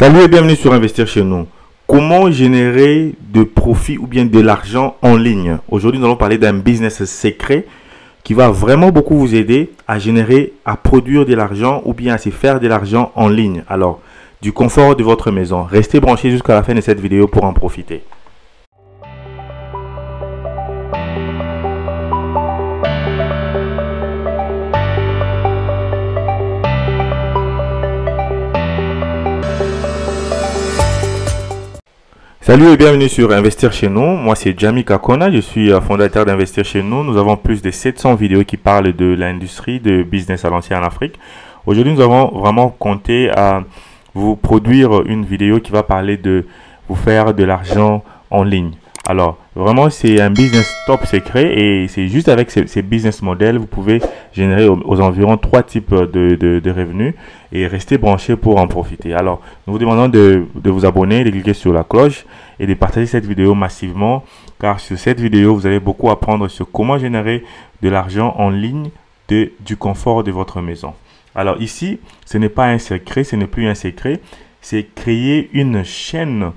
Salut et bienvenue sur Investir chez nous. Comment générer de profit ou bien de l'argent en ligne? Aujourd'hui, nous allons parler d'un business secret qui va vraiment beaucoup vous aider à générer, à produire de l'argent ou bien à se faire de l'argent en ligne. Alors, du confort de votre maison. Restez branchés jusqu'à la fin de cette vidéo pour en profiter. Salut et bienvenue sur Investir chez nous. Moi c'est Jamie Kakona, je suis fondateur d'Investir chez nous. Nous avons plus de 700 vidéos qui parlent de l'industrie de business à l'ancienne en Afrique. Aujourd'hui nous avons vraiment compté à vous produire une vidéo qui va parler de vous faire de l'argent en ligne. Alors vraiment c'est un business top secret et c'est juste avec ces business models vous pouvez générer aux environs 3 types de revenus et rester branché pour en profiter. Alors nous vous demandons de vous abonner, de cliquer sur la cloche et de partager cette vidéo massivement car sur cette vidéo vous allez beaucoup apprendre sur comment générer de l'argent en ligne du confort de votre maison. Alors ici ce n'est pas un secret, ce n'est plus un secret, c'est créer une chaîne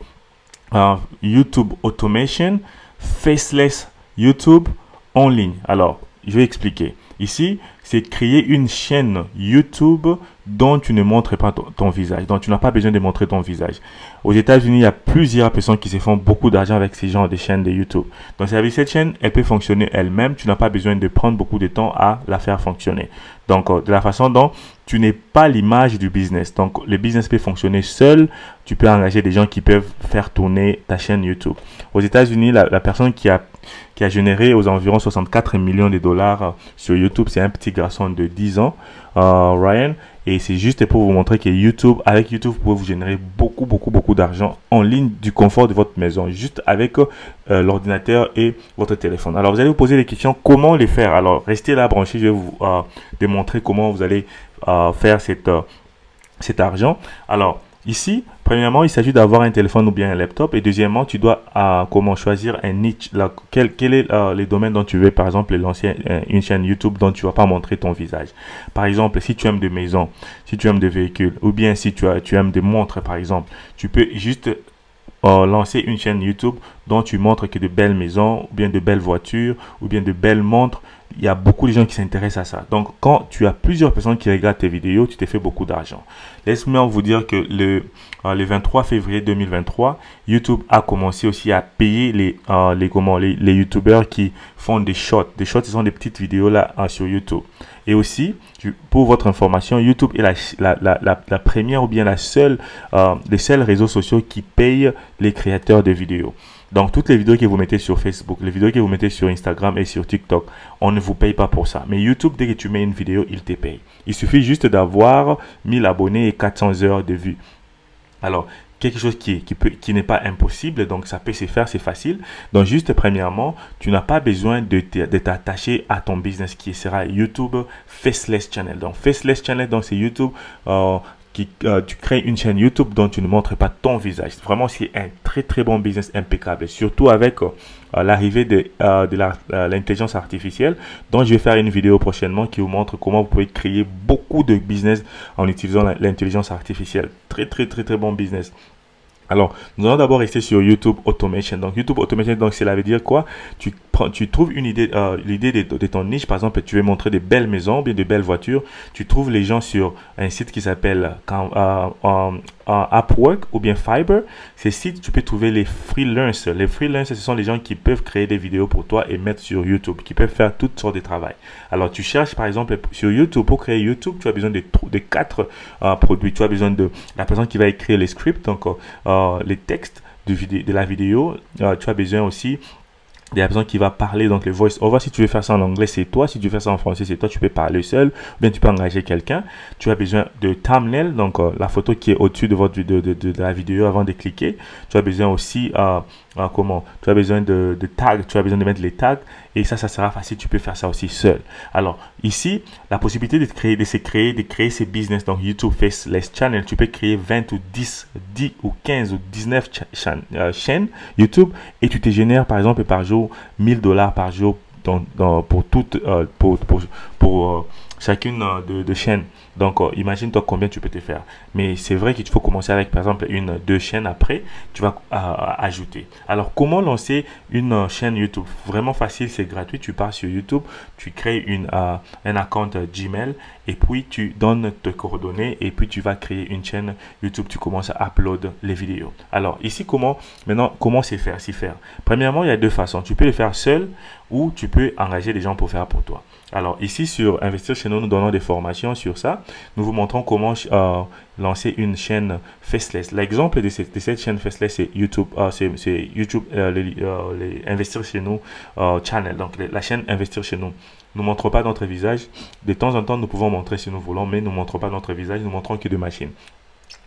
YouTube Automation, Faceless YouTube en ligne. Alors, je vais expliquer. Ici, c'est créer une chaîne YouTube dont tu ne montres pas ton visage, dont tu n'as pas besoin de montrer ton visage. Aux États-Unis, il y a plusieurs personnes qui se font beaucoup d'argent avec ces genres de chaînes de YouTube. Donc, avec cette chaîne, elle peut fonctionner elle-même. Tu n'as pas besoin de prendre beaucoup de temps à la faire fonctionner. Donc, de la façon dont tu n'es pas l'image du business. Donc, le business peut fonctionner seul. Tu peux engager des gens qui peuvent faire tourner ta chaîne YouTube. Aux États-Unis, la personne qui a généré aux environs 64 millions de dollars sur YouTube, c'est un petit garçon de 10 ans, Ryan. Et c'est juste pour vous montrer que avec YouTube, vous pouvez vous générer beaucoup d'argent en ligne du confort de votre maison, juste avec l'ordinateur et votre téléphone. Alors, vous allez vous poser des questions, comment les faire? Alors, restez là branchés, je vais vous démontrer comment vous allez faire cet argent. Alors, ici, premièrement, il s'agit d'avoir un téléphone ou bien un laptop. Et deuxièmement, tu dois comment choisir un niche. Quel est les domaines dont tu veux, par exemple, lancer une chaîne YouTube dont tu ne vas pas montrer ton visage. Par exemple, si tu aimes des maisons, si tu aimes des véhicules, ou bien si tu aimes des montres, par exemple, tu peux juste lancer une chaîne YouTube dont tu montres que de belles maisons, ou bien de belles voitures, ou bien de belles montres. Il y a beaucoup de gens qui s'intéressent à ça. Donc, quand tu as plusieurs personnes qui regardent tes vidéos, tu te fais beaucoup d'argent. Laisse-moi vous dire que le 23 février 2023, YouTube a commencé aussi à payer les YouTubeurs qui font des shorts. Des shorts, ce sont des petites vidéos là sur YouTube. Et aussi, pour votre information, YouTube est la première ou bien les seuls réseaux sociaux qui payent les créateurs de vidéos. Donc, toutes les vidéos que vous mettez sur Facebook, les vidéos que vous mettez sur Instagram et sur TikTok, on ne vous paye pas pour ça. Mais YouTube, dès que tu mets une vidéo, il te paye. Il suffit juste d'avoir 1000 abonnés et 400 heures de vues. Alors, quelque chose qui n'est pas impossible, donc ça peut se faire, c'est facile. Donc, juste premièrement, tu n'as pas besoin de t'attacher à ton business qui sera YouTube Faceless Channel. Donc, Faceless Channel, donc c'est YouTube tu crées une chaîne YouTube dont tu ne montres pas ton visage. Vraiment, c'est un très bon business impeccable. Surtout avec l'arrivée de l'intelligence artificielle, dont je vais faire une vidéo prochainement qui vous montre comment vous pouvez créer beaucoup de business en utilisant l'intelligence artificielle. Très bon business. Alors, nous allons d'abord rester sur YouTube Automation. Donc, YouTube Automation, donc cela veut dire quoi? Tu trouves une idée, l'idée de ton niche. Par exemple, tu veux montrer des belles maisons, bien de belles voitures. Tu trouves les gens sur un site qui s'appelle Upwork ou bien Fiverr. Ces sites, tu peux trouver les freelancers. Les freelancers, ce sont les gens qui peuvent créer des vidéos pour toi et mettre sur YouTube, qui peuvent faire toutes sortes de travail. Alors, tu cherches par exemple sur YouTube. Pour créer YouTube, tu as besoin de 4 produits. Tu as besoin de la personne qui va écrire les scripts, donc les textes de la vidéo. Tu as besoin aussi des personnes qui va parler, donc les voice over. Si tu veux faire ça en anglais, c'est toi. Si tu veux faire ça en français, c'est toi. Tu peux parler seul, ou bien tu peux engager quelqu'un. Tu as besoin de thumbnail, donc la photo qui est au-dessus de votre de la vidéo avant de cliquer. Tu as besoin aussi tu as besoin de tags, tu as besoin de mettre les tags et ça sera facile, tu peux faire ça aussi seul. Alors ici, la possibilité de créer ces business, donc YouTube Faceless Channel, tu peux créer 20 ou 10 ou 15 ou 19 chaînes YouTube et tu te génères par exemple par jour 1000 $ par jour pour chacune de chaînes. Donc, imagine-toi combien tu peux te faire. Mais c'est vrai qu'il faut commencer avec, par exemple, deux chaînes. Après, tu vas ajouter. Alors, comment lancer une chaîne YouTube? Vraiment facile, c'est gratuit. Tu pars sur YouTube, tu crées un account Gmail et puis tu donnes tes coordonnées et puis tu vas créer une chaîne YouTube. Tu commences à upload les vidéos. Alors, ici, comment s'y faire? Premièrement, il y a deux façons. Tu peux le faire seul ou tu peux engager des gens pour faire pour toi. Alors ici sur Investir chez nous, nous donnons des formations sur ça. Nous vous montrons comment lancer une chaîne faceless. L'exemple de cette chaîne faceless, c'est YouTube, c'est YouTube, les Investir chez nous channel. Donc la chaîne Investir chez nous. Nous ne montrons pas notre visage. De temps en temps, nous pouvons montrer si nous voulons, mais nous ne montrons pas notre visage. Nous montrons que de machines.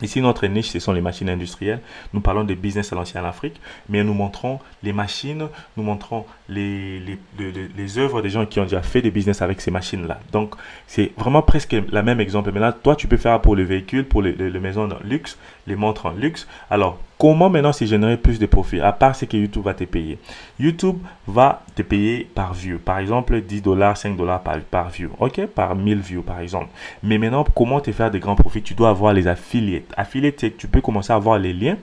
Ici, notre niche, ce sont les machines industrielles. Nous parlons de business à l'ancienne en Afrique, mais nous montrons les machines, nous montrons les œuvres des gens qui ont déjà fait des business avec ces machines-là. Donc, c'est vraiment presque la même exemple. Maintenant, toi, tu peux faire pour le véhicule, pour les maisons de luxe, les montres en luxe. Alors, comment maintenant c'est générer plus de profit, à part ce que YouTube va te payer? YouTube va te payer par view. Par exemple, 10 $, 5 $ par view. OK? Par 1000 views, par exemple. Mais maintenant, comment te faire des grands profits? Tu dois avoir les affiliates. Affiliates, tu peux commencer à avoir les liens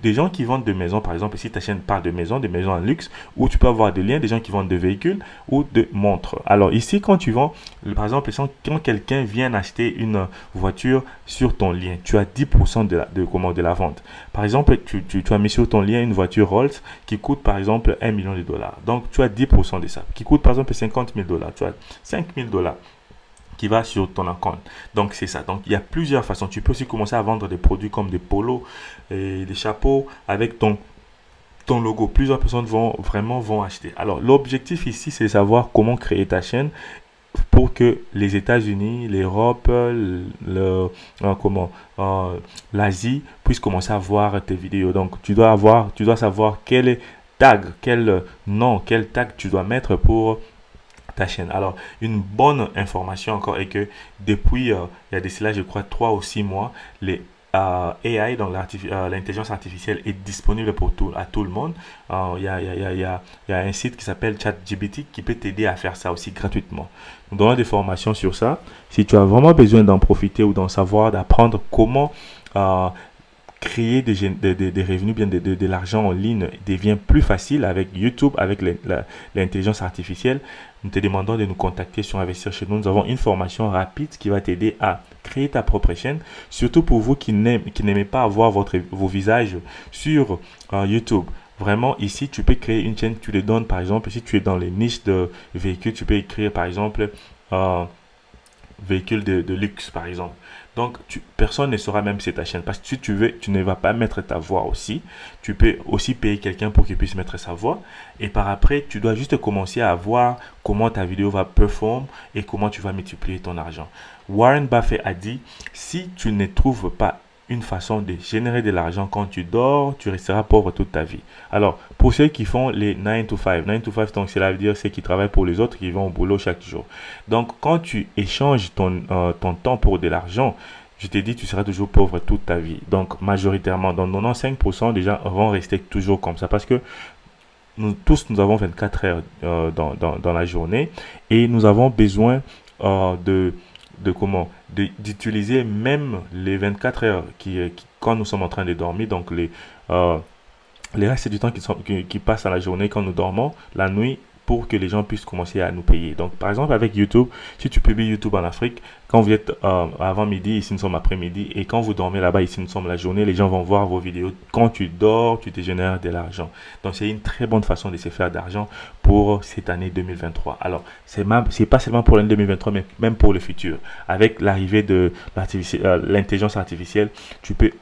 des gens qui vendent de maisons, par exemple, si ta chaîne parle de maisons en luxe, ou tu peux avoir des liens des gens qui vendent de véhicules ou de montres. Alors ici, quand tu vends, par exemple, quand quelqu'un vient acheter une voiture sur ton lien, tu as 10% de la vente. Par exemple, tu as mis sur ton lien une voiture Rolls qui coûte par exemple $1 million. Donc tu as 10% de ça, qui coûte par exemple $50 000. Tu as $5 000 qui va sur ton compte. Donc c'est ça. Donc il y a plusieurs façons. Tu peux aussi commencer à vendre des produits comme des polos et des chapeaux avec ton logo. Plusieurs personnes vont acheter. Alors l'objectif ici, c'est de savoir comment créer ta chaîne pour que les États-Unis, l'Europe, l'Asie puissent commencer à voir tes vidéos. Donc tu dois savoir quel tag tu dois mettre pour ta chaîne. Alors, une bonne information encore est que depuis, il y a de cela, je crois, 3 ou 6 mois, les AI, donc l'intelligence artificielle, est disponible à tout le monde. Il y a un site qui s'appelle ChatGPT qui peut t'aider à faire ça aussi gratuitement. Nous donnons des formations sur ça. Si tu as vraiment besoin d'en profiter ou d'en savoir, d'apprendre comment créer des revenus, bien de l'argent en ligne devient plus facile avec YouTube, avec l'intelligence artificielle, nous te demandons de nous contacter sur Investir chez nous. Nous avons une formation rapide qui va t'aider à créer ta propre chaîne, surtout pour vous qui n'aimez pas avoir vos visages sur YouTube. Vraiment, ici, tu peux créer une chaîne, tu les donnes, par exemple, si tu es dans les niches de véhicules, tu peux écrire, par exemple, véhicule de luxe, par exemple. Donc, personne ne saura même c'est ta chaîne. Parce que si tu veux, tu ne vas pas mettre ta voix aussi. Tu peux aussi payer quelqu'un pour qu'il puisse mettre sa voix. Et par après, tu dois juste commencer à voir comment ta vidéo va performer et comment tu vas multiplier ton argent. Warren Buffett a dit, si tu ne trouves pas une façon de générer de l'argent quand tu dors, tu resteras pauvre toute ta vie. Alors, pour ceux qui font les 9 to 5, donc cela veut dire ceux qui travaillent pour les autres, qui vont au boulot chaque jour. Donc, quand tu échanges ton temps pour de l'argent, je te dis, tu seras toujours pauvre toute ta vie. Donc, majoritairement, dans 95% des gens vont rester toujours comme ça parce que nous avons 24 heures dans la journée et nous avons besoin d'utiliser même les 24 heures quand nous sommes en train de dormir, donc les restes du temps qui passent à la journée quand nous dormons, la nuit, pour que les gens puissent commencer à nous payer. Donc, par exemple, avec YouTube, si tu publies YouTube en Afrique, quand vous êtes avant midi, ici nous sommes après-midi, et quand vous dormez là-bas, ici nous sommes la journée, les gens vont voir vos vidéos. Quand tu dors, tu te génères de l'argent. Donc, c'est une très bonne façon de se faire d'argent pour cette année 2023. Alors, c'est pas seulement pour l'année 2023, mais même pour le futur. Avec l'arrivée de l'intelligence artificielle, tu peux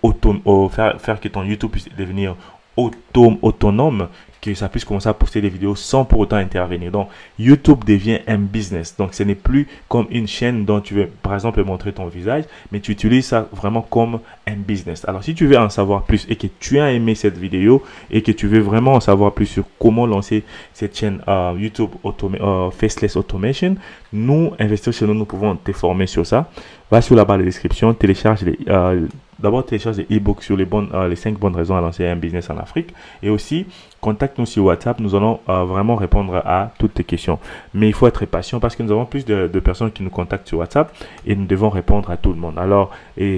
faire que ton YouTube puisse devenir autonome, que ça puisse commencer à poster des vidéos sans pour autant intervenir. Donc, YouTube devient un business. Donc, ce n'est plus comme une chaîne dont tu veux, par exemple, montrer ton visage, mais tu utilises ça vraiment comme un business. Alors, si tu veux en savoir plus et que tu as aimé cette vidéo et que tu veux vraiment en savoir plus sur comment lancer cette chaîne YouTube Faceless Automation, nous, Investir chez nous, nous pouvons te former sur ça. Va sur la barre de description, télécharge d'abord télécharge des e-books sur les 5 bonnes raisons à lancer un business en Afrique. Et aussi, contacte-nous sur WhatsApp. Nous allons vraiment répondre à toutes tes questions. Mais il faut être patient parce que nous avons plus de personnes qui nous contactent sur WhatsApp et nous devons répondre à tout le monde. Alors,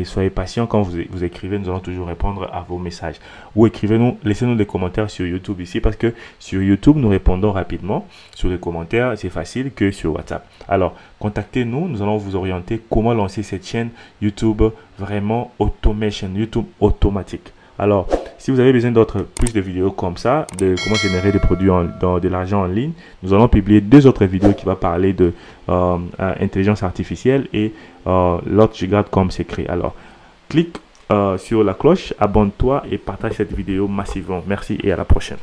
soyez patient quand vous écrivez. Nous allons toujours répondre à vos messages. Ou écrivez-nous, laissez-nous des commentaires sur YouTube ici parce que sur YouTube, nous répondons rapidement. Sur les commentaires, c'est facile que sur WhatsApp. Alors, contactez-nous. Nous allons vous orienter comment lancer cette chaîne YouTube vraiment automation, YouTube automatique. Alors, si vous avez besoin plus de vidéos comme ça, de comment générer des produits de l'argent en ligne, nous allons publier 2 autres vidéos qui vont parler de intelligence artificielle et l'autre, je garde comme secret. Alors, clique sur la cloche, abonne-toi et partage cette vidéo massivement. Merci et à la prochaine.